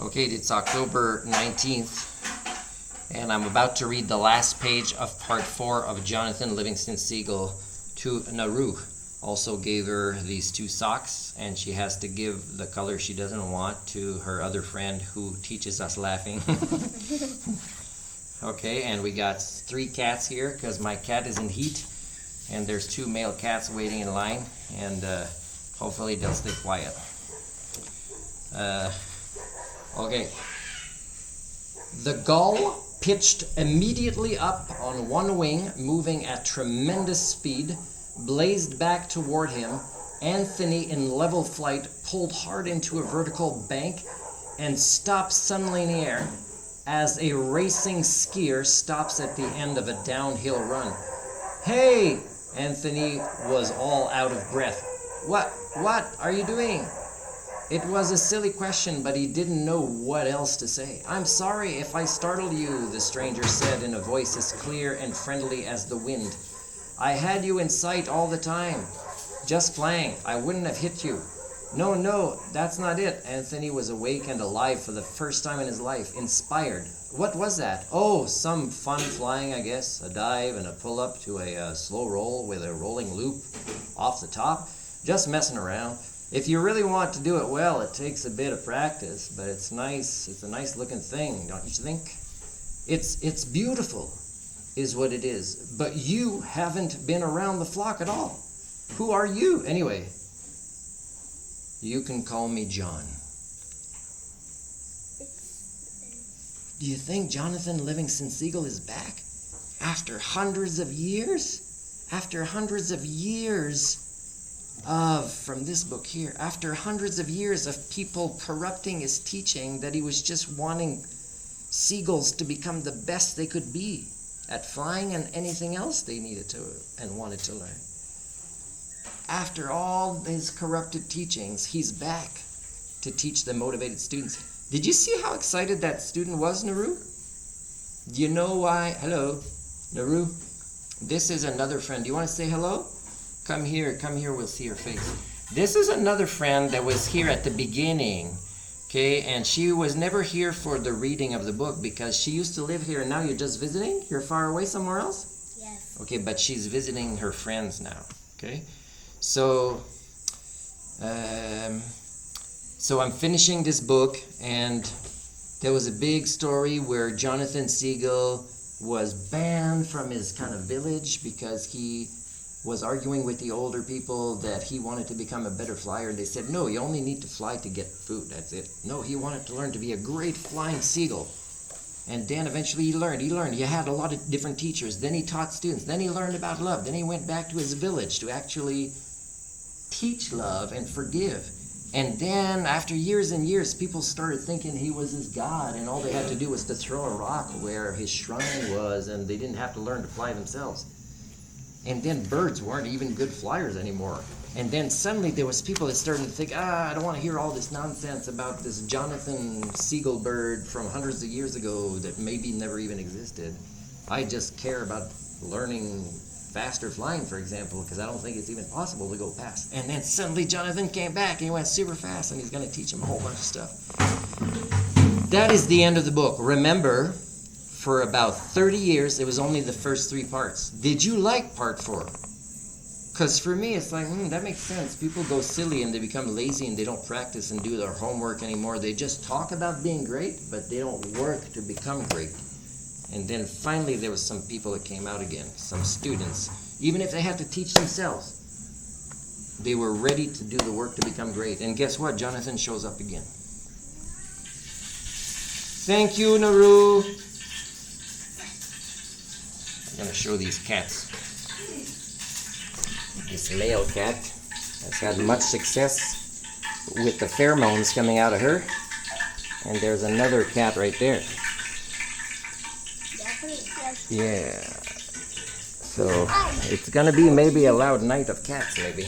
Okay, it's October 19th, and I'm about to read the last page of part 4 of Jonathan Livingston Seagull to Naru. Also gave her these 2 socks, and she has to give the color she doesn't want to her other friend who teaches us laughing. Okay, and we got 3 cats here because my cat is in heat, and there's 2 male cats waiting in line, and hopefully they'll stay quiet. Okay. The gull pitched immediately up on one wing, moving at tremendous speed, blazed back toward him. Anthony, in level flight, pulled hard into a vertical bank and stopped suddenly in the air as a racing skier stops at the end of a downhill run. "Hey!" Anthony was all out of breath. What are you doing?" It was a silly question, but he didn't know what else to say. "I'm sorry if I startled you," the stranger said in a voice as clear and friendly as the wind. "I had you in sight all the time. Just playing. I wouldn't have hit you." No, that's not it." Anthony was awake and alive for the first time in his life, inspired. "What was that?" "Oh, some fun flying, I guess. A dive and a pull-up to a slow roll with a rolling loop off the top. Just messing around. If you really want to do it well, it takes a bit of practice, but it's nice. It's a nice looking thing, don't you think?" It's beautiful, is what it is. But you haven't been around the flock at all. Who are you, anyway?" "You can call me John." "Do you think Jonathan Livingston Seagull is back? After hundreds of years? After hundreds of years from this book here, after hundreds of years of people corrupting his teaching that he was just wanting seagulls to become the best they could be at flying and anything else they needed to and wanted to learn. After all his corrupted teachings, he's back to teach the motivated students." Did you see how excited that student was, Naru? Do you know why? Hello, Naru. This is another friend. Do you want to say hello? Come here, we'll see your face. This is another friend that was here at the beginning, okay, and she was never here for the reading of the book because she used to live here, and now you're just visiting? You're far away somewhere else? Yes. Okay, but she's visiting her friends now, okay? So I'm finishing this book, and there was a big story where Jonathan Seagull was banned from his kind of village because he was arguing with the older people that he wanted to become a better flyer. They said, "No, you only need to fly to get food, that's it." No, he wanted to learn to be a great flying seagull. And then eventually he learned. He had a lot of different teachers. Then he taught students. Then he learned about love. Then he went back to his village to actually teach love and forgive. And then after years and years, people started thinking he was his god, and all they had to do was to throw a rock where his shrine was, and they didn't have to learn to fly themselves. And then birds weren't even good flyers anymore. And then suddenly there was people that started to think, I don't want to hear all this nonsense about this Jonathan Seagull bird from hundreds of years ago that maybe never even existed. I just care about learning faster flying, for example, because I don't think it's even possible to go past. And then suddenly Jonathan came back and he went super fast, and he's going to teach him a whole bunch of stuff. That is the end of the book. Remember, for about 30 years, it was only the first 3 parts. Did you like part 4? Because for me, it's like, that makes sense. People go silly and they become lazy and they don't practice and do their homework anymore. They just talk about being great, but they don't work to become great. And then finally there was some people that came out again, some students. Even if they had to teach themselves, they were ready to do the work to become great. And guess what? Jonathan shows up again. Thank you, Naru. I'm going to show these cats. This male cat has had much success with the pheromones coming out of her. And there's another cat right there. Yeah. So it's going to be maybe a loud night of cats, maybe.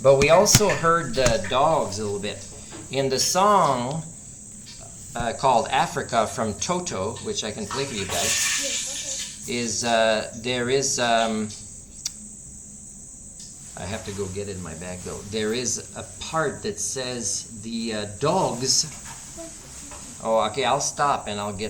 But we also heard the dogs a little bit. In the song called Africa from Toto, which I can play for you guys, there is I have to go get it in my bag though. There is a part that says the dogs Oh, okay, I'll stop and I'll get